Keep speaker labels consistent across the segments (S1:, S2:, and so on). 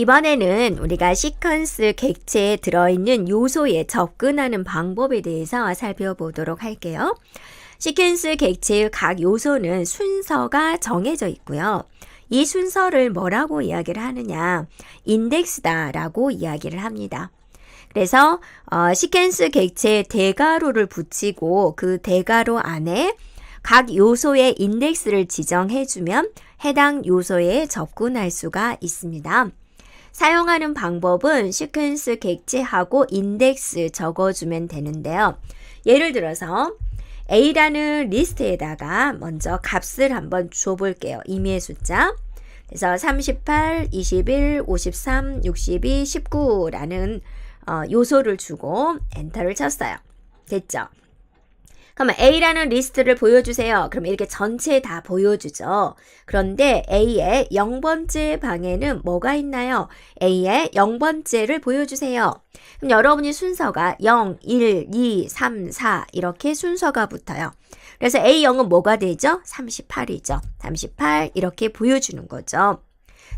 S1: 이번에는 우리가 시퀀스 객체에 들어있는 요소에 접근하는 방법에 대해서 살펴보도록 할게요. 시퀀스 객체의 각 요소는 순서가 정해져 있고요. 이 순서를 뭐라고 이야기를 하느냐? 인덱스다라고 이야기를 합니다. 그래서 시퀀스 객체에 대괄호를 붙이고 그 대괄호 안에 각 요소의 인덱스를 지정해주면 해당 요소에 접근할 수가 있습니다. 사용하는 방법은 시퀀스 객체하고 인덱스 적어주면 되는데요. 예를 들어서 A라는 리스트에다가 먼저 값을 한번 줘볼게요. 임의의 숫자. 그래서 38, 21, 53, 62, 19라는 요소를 주고 엔터를 쳤어요. 됐죠? 그러면 A라는 리스트를 보여주세요. 그럼 이렇게 전체 다 보여주죠. 그런데 A의 0번째 방에는 뭐가 있나요? A의 0번째를 보여주세요. 그럼 여러분이 순서가 0, 1, 2, 3, 4 이렇게 순서가 붙어요. 그래서 A0은 뭐가 되죠? 38이죠. 38 이렇게 보여주는 거죠.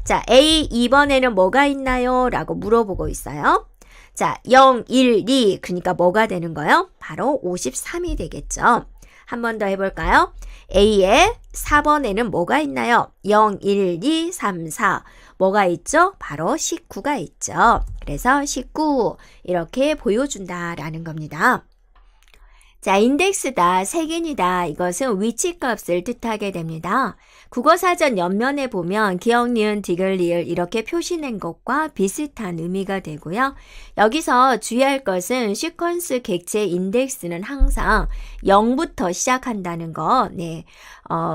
S1: 자, A2번에는 뭐가 있나요? 라고 물어보고 있어요. 자, 0, 1, 2 그러니까 뭐가 되는 거예요? 바로 53이 되겠죠. 한 번 더 해볼까요? A의 4번에는 뭐가 있나요? 0, 1, 2, 3, 4 뭐가 있죠? 바로 19가 있죠. 그래서 19 이렇게 보여준다라는 겁니다. 자, 인덱스다, 색인이다 이것은 위치값을 뜻하게 됩니다. 국어사전 옆면에 보면 기역, 니은, 디귿, 리을 이렇게 표시된 것과 비슷한 의미가 되고요. 여기서 주의할 것은 시퀀스 객체 인덱스는 항상 0부터 시작한다는 거. 네,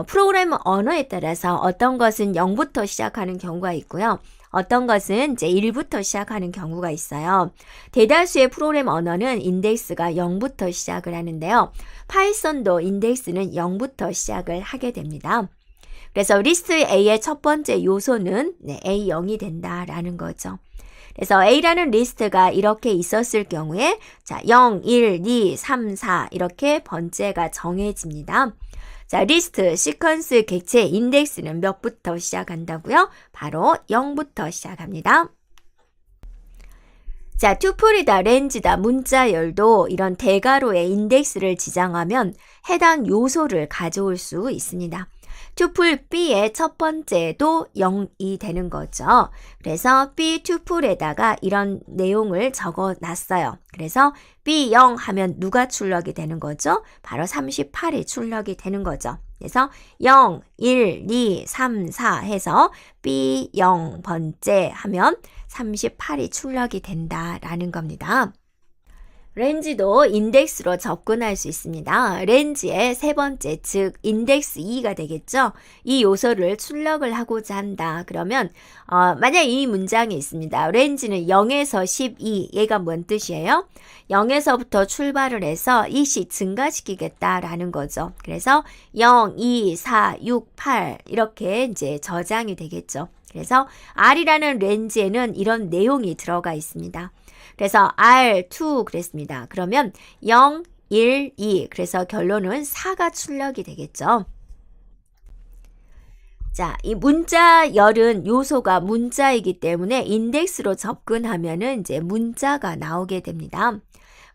S1: 프로그래머 언어에 따라서 어떤 것은 0부터 시작하는 경우가 있고요. 어떤 것은 이제 1부터 시작하는 경우가 있어요. 대다수의 프로그램 언어는 인덱스가 0부터 시작을 하는데요. 파이썬도 인덱스는 0부터 시작을 하게 됩니다. 그래서 리스트 A의 첫 번째 요소는 A0이 된다라는 거죠. 그래서 A라는 리스트가 이렇게 있었을 경우에 자 0, 1, 2, 3, 4 이렇게 번째가 정해집니다. 자, 리스트, 시퀀스, 객체, 인덱스는 몇부터 시작한다고요? 바로 0부터 시작합니다. 자, 투플이다, 렌즈다, 문자열도 이런 대괄호의 인덱스를 지정하면 해당 요소를 가져올 수 있습니다. 투플 B의 첫 번째도 0이 되는 거죠. 그래서 B 투플에다가 이런 내용을 적어 놨어요. 그래서 B0 하면 누가 출력이 되는 거죠? 바로 38이 출력이 되는 거죠. 그래서 0, 1, 2, 3, 4 해서 B0번째 하면 38이 출력이 된다라는 겁니다. 렌즈도 인덱스로 접근할 수 있습니다. 렌즈의 세 번째, 즉 인덱스 2가 되겠죠. 이 요소를 출력을 하고자 한다. 그러면 만약 이 문장이 있습니다. 렌즈는 0에서 12, 얘가 뭔 뜻이에요? 0에서부터 출발을 해서 2씩 증가시키겠다라는 거죠. 그래서 0, 2, 4, 6, 8 이렇게 이제 저장이 되겠죠. 그래서 R이라는 렌즈에는 이런 내용이 들어가 있습니다. 그래서 R2 그랬습니다. 그러면 0, 1, 2 그래서 결론은 4가 출력이 되겠죠. 자, 이 문자열은 요소가 문자이기 때문에 인덱스로 접근하면은 이제 문자가 나오게 됩니다.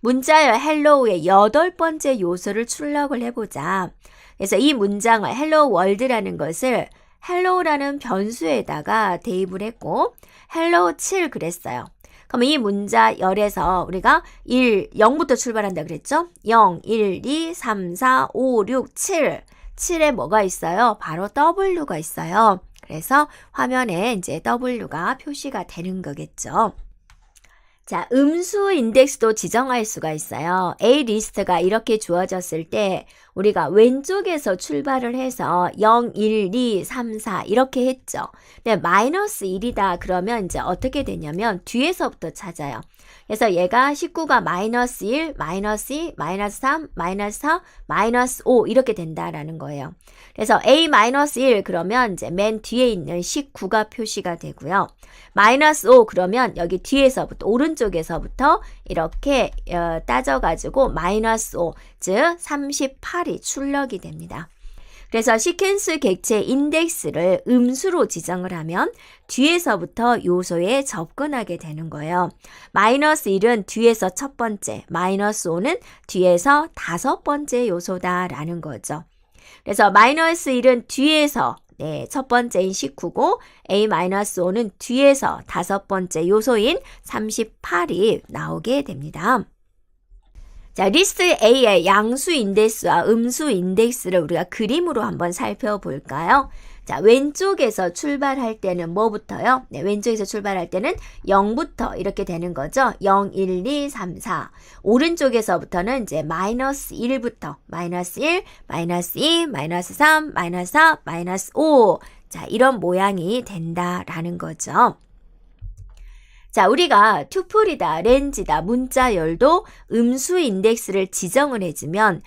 S1: 문자열 헬로우의 8번째 요소를 출력을 해보자. 그래서 이 문장을 헬로 월드라는 것을 헬로우라는 변수에다가 대입을 했고 헬로우 7 그랬어요. 그럼 이 문자열에서 우리가 0부터 출발한다 그랬죠? 0, 1, 2, 3, 4, 5, 6, 7. 7에 뭐가 있어요? 바로 W가 있어요. 그래서 화면에 이제 W가 표시가 되는 거겠죠. 자, 음수 인덱스도 지정할 수가 있어요. A 리스트가 이렇게 주어졌을 때 우리가 왼쪽에서 출발을 해서 0, 1, 2, 3, 4 이렇게 했죠. 근데 마이너스 1이다 그러면 이제 어떻게 되냐면 뒤에서부터 찾아요. 그래서 얘가 19가 마이너스 1, 마이너스 2, 마이너스 3, 마이너스 4, 마이너스 5 이렇게 된다라는 거예요. 그래서 A 마이너스 1 그러면 이제 맨 뒤에 있는 19가 표시가 되고요. 마이너스 5 그러면 여기 뒤에서부터 오른쪽에서부터 이렇게 따져가지고 마이너스 5 즉 38이 출력이 됩니다. 그래서 시퀀스 객체 인덱스를 음수로 지정을 하면 뒤에서부터 요소에 접근하게 되는 거예요. 마이너스 1은 뒤에서 첫 번째, 마이너스 5는 뒤에서 다섯 번째 요소다라는 거죠. 그래서 마이너스 1은 뒤에서 첫 번째인 19고 A-5는 뒤에서 다섯 번째 요소인 38이 나오게 됩니다. 자, 리스트 A의 양수 인덱스와 음수 인덱스를 우리가 그림으로 한번 살펴볼까요? 자, 왼쪽에서 출발할 때는 뭐부터요? 네, 왼쪽에서 출발할 때는 0부터 이렇게 되는 거죠. 0, 1, 2, 3, 4. 오른쪽에서부터는 이제 마이너스 1부터 마이너스 1, 마이너스 2, 마이너스 3, 마이너스 4, 마이너스 5. 자, 이런 모양이 된다라는 거죠. 자, 우리가 투플이다, 렌즈다, 문자열도 음수 인덱스를 지정을 해주면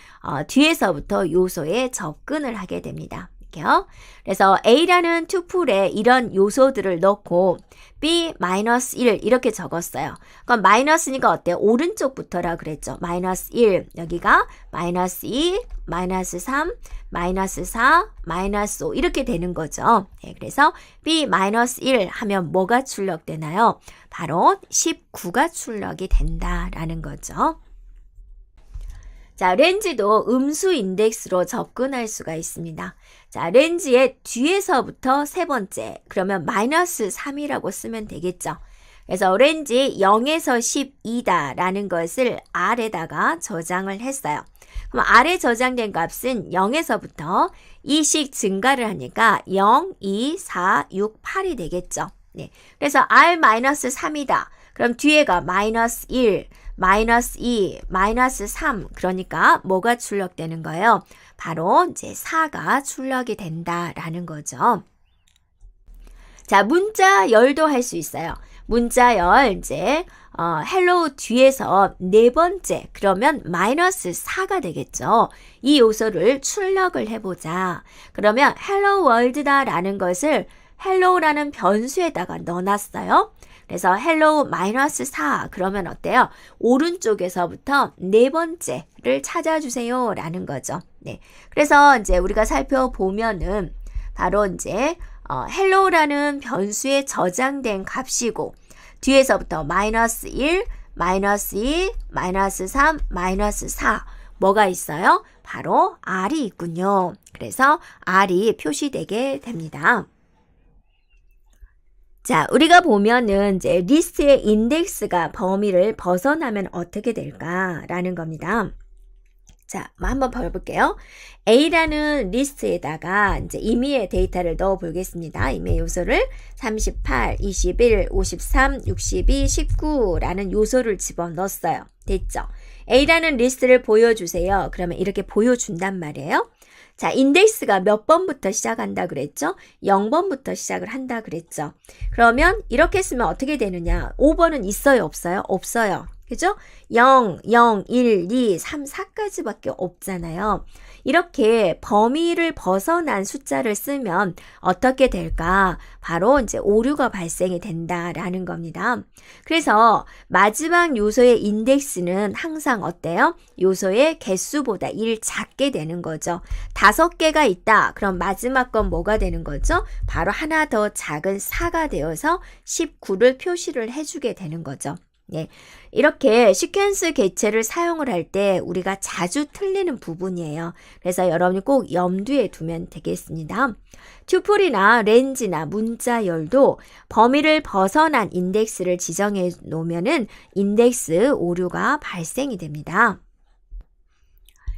S1: 뒤에서부터 요소에 접근을 하게 됩니다. 이렇게요. 그래서 A라는 투플에 이런 요소들을 넣고 B-1 이렇게 적었어요. 그럼 마이너스니까 어때요? 오른쪽부터라 그랬죠. 마이너스 1, 여기가 마이너스 2, 마이너스 3, 마이너스 4, 마이너스 5 이렇게 되는 거죠. 네, 그래서 B-1 하면 뭐가 출력되나요? 바로 19가 출력이 된다라는 거죠. 자, 렌즈도 음수 인덱스로 접근할 수가 있습니다. 자, 렌즈의 뒤에서부터 세 번째, 그러면 마이너스 3이라고 쓰면 되겠죠. 그래서 렌즈 0에서 12다라는 것을 R에다가 저장을 했어요. 그럼 R에 저장된 값은 0에서부터 2씩 증가를 하니까 0, 2, 4, 6, 8이 되겠죠. 네. 그래서 R-3이다. 그럼 뒤에가 마이너스 1, 마이너스 2, 마이너스 3. 그러니까 뭐가 출력되는 거예요? 바로 이제 4가 출력이 된다라는 거죠. 자, 문자열도 할 수 있어요. 문자열 이제 헬로우 뒤에서 네 번째 그러면 마이너스 4가 되겠죠. 이 요소를 출력을 해보자. 그러면 헬로 월드다라는 것을 헬로우라는 변수에다가 넣어놨어요. 그래서 헬로우 마이너스 4 그러면 어때요? 오른쪽에서부터 네 번째를 찾아주세요 라는 거죠. 네. 그래서 이제 우리가 살펴보면은 바로 이제 헬로우라는 변수에 저장된 값이고 뒤에서부터 마이너스 1, 마이너스 2, 마이너스 3, 마이너스 4 뭐가 있어요? 바로 R이 있군요. 그래서 R이 표시되게 됩니다. 자, 우리가 보면은 이제 리스트의 인덱스가 범위를 벗어나면 어떻게 될까라는 겁니다. 자, 한번 봐볼게요. A라는 리스트에다가 이제 임의의 데이터를 넣어 보겠습니다. 임의 요소를 38, 21, 53, 62, 19라는 요소를 집어넣었어요. 됐죠? A라는 리스트를 보여주세요. 그러면 이렇게 보여준단 말이에요. 자, 인덱스가 몇 번부터 시작한다 그랬죠? 0번부터 시작을 한다 그랬죠? 그러면 이렇게 쓰면 어떻게 되느냐? 5번은 있어요, 없어요? 없어요. 그죠? 0, 0, 1, 2, 3, 4까지밖에 없잖아요. 이렇게 범위를 벗어난 숫자를 쓰면 어떻게 될까? 바로 이제 오류가 발생이 된다라는 겁니다. 그래서 마지막 요소의 인덱스는 항상 어때요? 요소의 개수보다 1 작게 되는 거죠. 5개가 있다. 그럼 마지막 건 뭐가 되는 거죠? 바로 하나 더 작은 4가 되어서 19를 표시를 해주게 되는 거죠. 네, 이렇게 시퀀스 객체를 사용을 할 때 우리가 자주 틀리는 부분이에요. 그래서 여러분이 꼭 염두에 두면 되겠습니다. 튜플이나 렌즈나 문자열도 범위를 벗어난 인덱스를 지정해 놓으면은 인덱스 오류가 발생이 됩니다.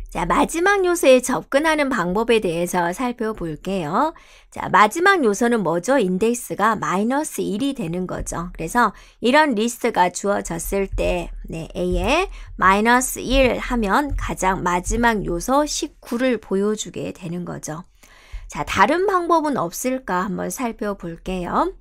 S1: 자, 마지막 요소에 접근하는 방법에 대해서 살펴볼게요. 자, 마지막 요소는 뭐죠? 인덱스가 마이너스 1이 되는 거죠. 그래서 이런 리스트가 주어졌을 때 A에 마이너스 1 하면 가장 마지막 요소 19를 보여주게 되는 거죠. 자, 다른 방법은 없을까 한번 살펴볼게요.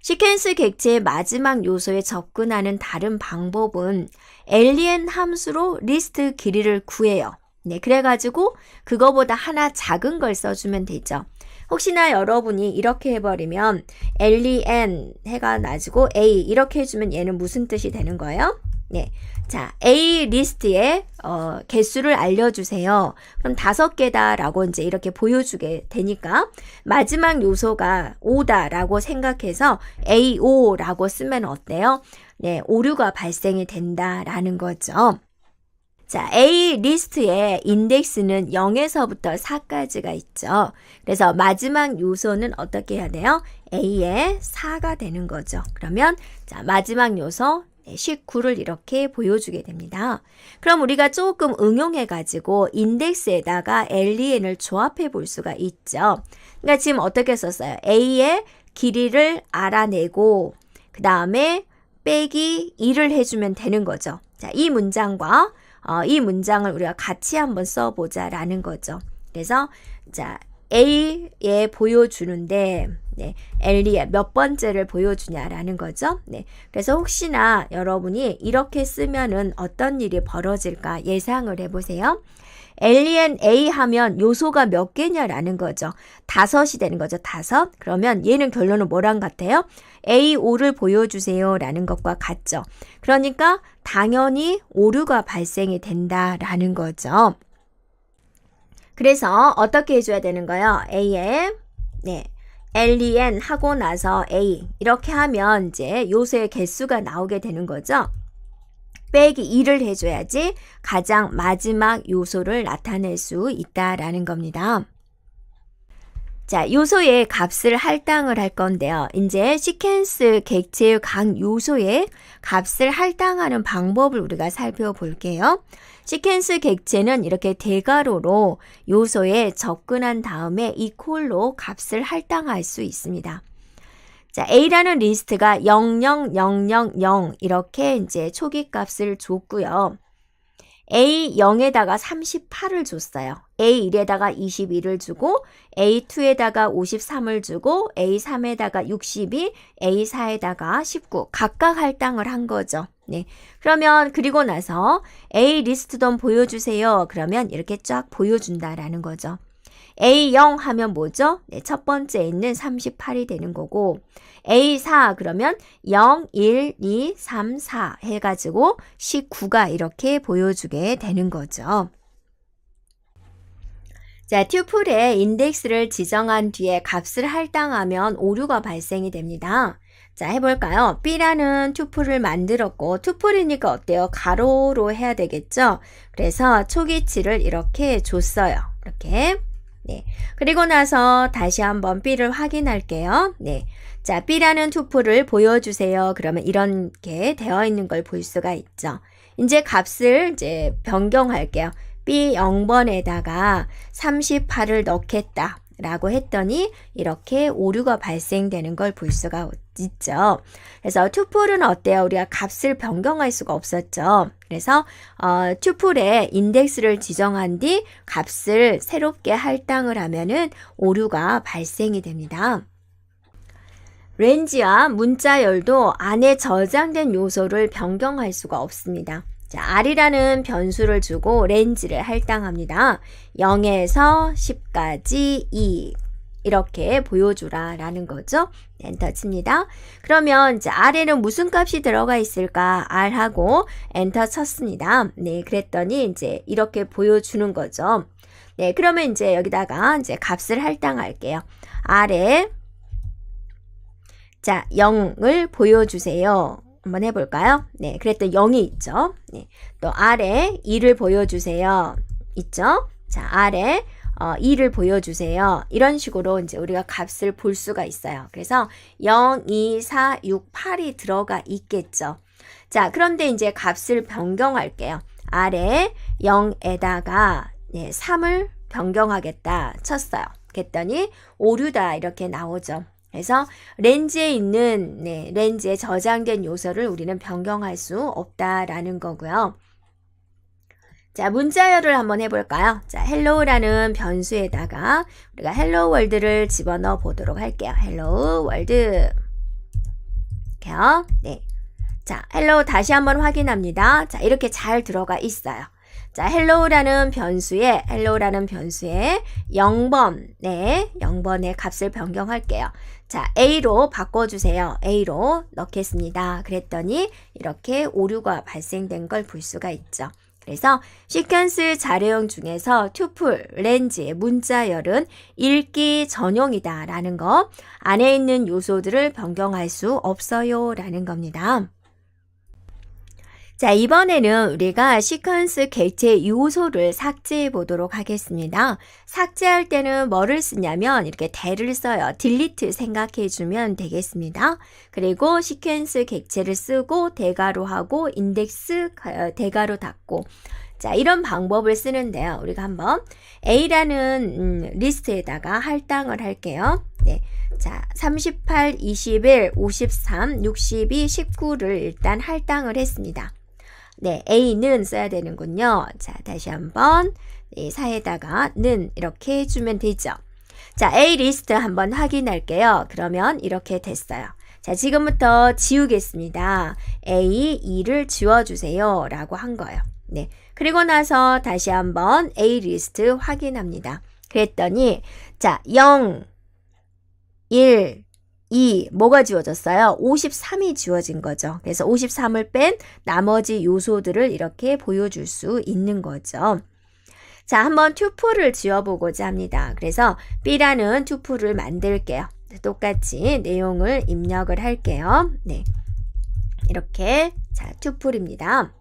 S1: 시퀀스 객체의 마지막 요소에 접근하는 다른 방법은 len 함수로 리스트 길이를 구해요. 네, 그래가지고 그거보다 하나 작은 걸 써주면 되죠. 혹시나 여러분이 이렇게 해버리면 len 해가 나지고 a 이렇게 해주면 얘는 무슨 뜻이 되는 거예요? 네, 자, A 리스트에 개수를 알려주세요. 그럼 5개다라고 이제 이렇게 보여주게 되니까 마지막 요소가 5다라고 생각해서 A5라고 쓰면 어때요? 네, 오류가 발생이 된다라는 거죠. 자, A 리스트의 인덱스는 0에서부터 4까지가 있죠. 그래서 마지막 요소는 어떻게 해야 돼요? A의 4가 되는 거죠. 그러면 자, 마지막 요소 19를 이렇게 보여주게 됩니다. 그럼 우리가 조금 응용해가지고 인덱스에다가 LEN을 조합해 볼 수가 있죠. 그러니까 지금 어떻게 썼어요? A의 길이를 알아내고 그 다음에 빼기 2를 해주면 되는 거죠. 자, 이 문장과 이 문장을 우리가 같이 한번 써보자라는 거죠. 그래서 자, A에 보여주는데 네, L에 몇 번째를 보여주냐라는 거죠. 네, 그래서 혹시나 여러분이 이렇게 쓰면은 어떤 일이 벌어질까 예상을 해보세요. LEN A 하면 요소가 몇 개냐라는 거죠. 5이 되는 거죠. 5. 그러면 얘는 결론은 뭐랑 같아요? A5를 보여주세요 라는 것과 같죠. 그러니까 당연히 오류가 발생이 된다라는 거죠. 그래서 어떻게 해줘야 되는 거예요? A에 네, LEN 하고 나서 A 이렇게 하면 이제 요소의 개수가 나오게 되는 거죠. 빼기 2를 해줘야지 가장 마지막 요소를 나타낼 수 있다라는 겁니다. 자, 요소의 값을 할당을 할 건데요. 이제 시퀀스 객체의 각 요소의 값을 할당하는 방법을 우리가 살펴볼게요. 시퀀스 객체는 이렇게 대괄호로 요소에 접근한 다음에 이퀄로 값을 할당할 수 있습니다. 자, A라는 리스트가 00000 이렇게 이제 초기 값을 줬고요. A0에다가 38을 줬어요. A1에다가 22를 주고 A2에다가 53을 주고 A3에다가 62, A4에다가 19 각각 할당을 한 거죠. 네. 그러면 그리고 나서 A 리스트도 보여주세요. 그러면 이렇게 쫙 보여준다라는 거죠. A0 하면 뭐죠? 네, 첫 번째에 있는 38이 되는 거고 A4 그러면 0, 1, 2, 3, 4 해가지고 19가 이렇게 보여주게 되는 거죠. 자, 튜플에 인덱스를 지정한 뒤에 값을 할당하면 오류가 발생이 됩니다. 자, 해볼까요? B라는 튜플을 만들었고 튜플이니까 어때요? 가로로 해야 되겠죠? 그래서 초기치를 이렇게 줬어요. 이렇게. 네. 그리고 나서 다시 한번 B를 확인할게요. 네. 자, B라는 투플을 보여주세요. 그러면 이렇게 되어 있는 걸 볼 수가 있죠. 이제 값을 이제 변경할게요. B 0번에다가 38을 넣겠다. 라고 했더니 이렇게 오류가 발생되는 걸 볼 수가 있죠. 그래서 튜플은 어때요? 우리가 값을 변경할 수가 없었죠. 그래서 튜플에 인덱스를 지정한 뒤 값을 새롭게 할당을 하면은 오류가 발생이 됩니다. 렌지와 문자열도 안에 저장된 요소를 변경할 수가 없습니다. 자, R이라는 변수를 주고 렌지를 할당합니다. 0에서 10까지 2 이렇게 보여주라 라는 거죠. 엔터 칩니다. 그러면 이제 R에는 무슨 값이 들어가 있을까? R하고 엔터 쳤습니다. 네, 그랬더니 이제 이렇게 보여주는 거죠. 네, 그러면 이제 여기다가 이제 값을 할당할게요. R에 자, 0을 보여주세요. 한번 해볼까요? 네, 그랬더니 0이 있죠. 네, 또 R에 2를 보여주세요. 있죠? 자, R에 2를 보여주세요. 이런 식으로 이제 우리가 값을 볼 수가 있어요. 그래서 0, 2, 4, 6, 8이 들어가 있겠죠. 자, 그런데 이제 값을 변경할게요. R에 0에다가 네, 3을 변경하겠다 쳤어요. 그랬더니 오류다 이렇게 나오죠. 그래서 렌즈에 있는 렌즈에 저장된 요소를 우리는 변경할 수 없다라는 거고요. 자, 문자열을 한번 해볼까요? 자, hello라는 변수에다가 우리가 hello world를 집어넣어 보도록 할게요. hello world. 이렇게요. 네. 자, hello 다시 한번 확인합니다. 자, 이렇게 잘 들어가 있어요. 자, hello라는 변수에 0번, 네, 0번의 값을 변경할게요. 자, A로 바꿔주세요. A로 넣겠습니다. 그랬더니 이렇게 오류가 발생된 걸 볼 수가 있죠. 그래서 시퀀스 자료형 중에서 투플, 렌즈의 문자열은 읽기 전용이다 라는 거, 안에 있는 요소들을 변경할 수 없어요 라는 겁니다. 자, 이번에는 우리가 시퀀스 객체 요소를 삭제해 보도록 하겠습니다. 삭제할 때는 뭐를 쓰냐면 이렇게 대를 써요. 딜리트 생각해 주면 되겠습니다. 그리고 시퀀스 객체를 쓰고 대괄호 하고 인덱스 대괄호 닫고, 자, 이런 방법을 쓰는데요. 우리가 한번 A라는 리스트에다가 할당을 할게요. 네. 자, 38, 21, 53, 62, 19를 일단 할당을 했습니다. 네, A는 써야 되는군요. 자, 다시 한번 이 사에다가 는 이렇게 해주면 되죠. 자, A 리스트 한번 확인할게요. 그러면 이렇게 됐어요. 자, 지금부터 지우겠습니다. A, 2를 지워주세요 라고 한 거예요. 네, 그리고 나서 다시 한번 A 리스트 확인합니다. 그랬더니 자, 0, 1, 2, 뭐가 지워졌어요? 53이 지워진 거죠. 그래서 53을 뺀 나머지 요소들을 이렇게 보여줄 수 있는 거죠. 자, 한번 투플을 지워보고자 합니다. 그래서 B라는 투플을 만들게요. 똑같이 내용을 입력을 할게요. 네, 이렇게 자, 투플입니다.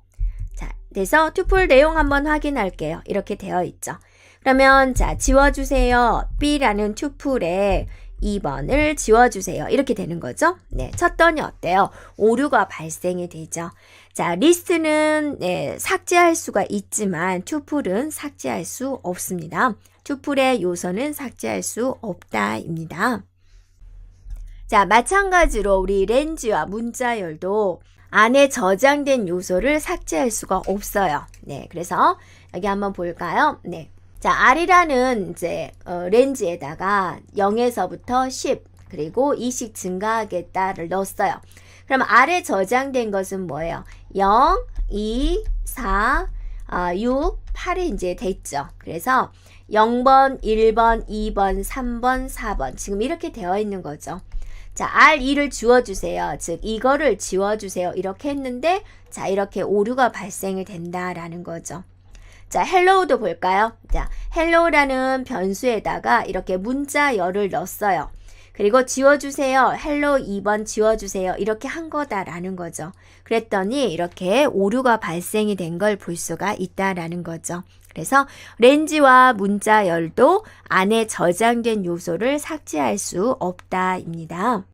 S1: 자, 그래서 투플 내용 한번 확인할게요. 이렇게 되어 있죠. 그러면 자, 지워주세요. B라는 투플에 2번을 지워주세요. 이렇게 되는 거죠. 네, 쳤더니 어때요? 오류가 발생이 되죠. 자, 리스트는 네, 삭제할 수가 있지만 투플은 삭제할 수 없습니다. 투플의 요소는 삭제할 수 없다입니다. 자, 마찬가지로 우리 렌즈와 문자열도 안에 저장된 요소를 삭제할 수가 없어요. 네, 그래서 여기 한번 볼까요? 네. 자, R이라는 이제 렌즈에다가 0에서부터 10 그리고 2씩 증가하겠다를 넣었어요. 그럼 R에 저장된 것은 뭐예요? 0, 2, 4, 6, 8이 이제 됐죠. 그래서 0번, 1번, 2번, 3번, 4번 지금 이렇게 되어 있는 거죠. 자, R2를 지워주세요. 즉 이거를 지워주세요. 이렇게 했는데 자, 이렇게 오류가 발생이 된다라는 거죠. 자, hello도 볼까요? 자, hello라는 변수에다가 이렇게 문자열을 넣었어요. 그리고 지워주세요. hello 2번 지워주세요. 이렇게 한 거다라는 거죠. 그랬더니 이렇게 오류가 발생이 된 걸 볼 수가 있다라는 거죠. 그래서 렌즈와 문자열도 안에 저장된 요소를 삭제할 수 없다입니다.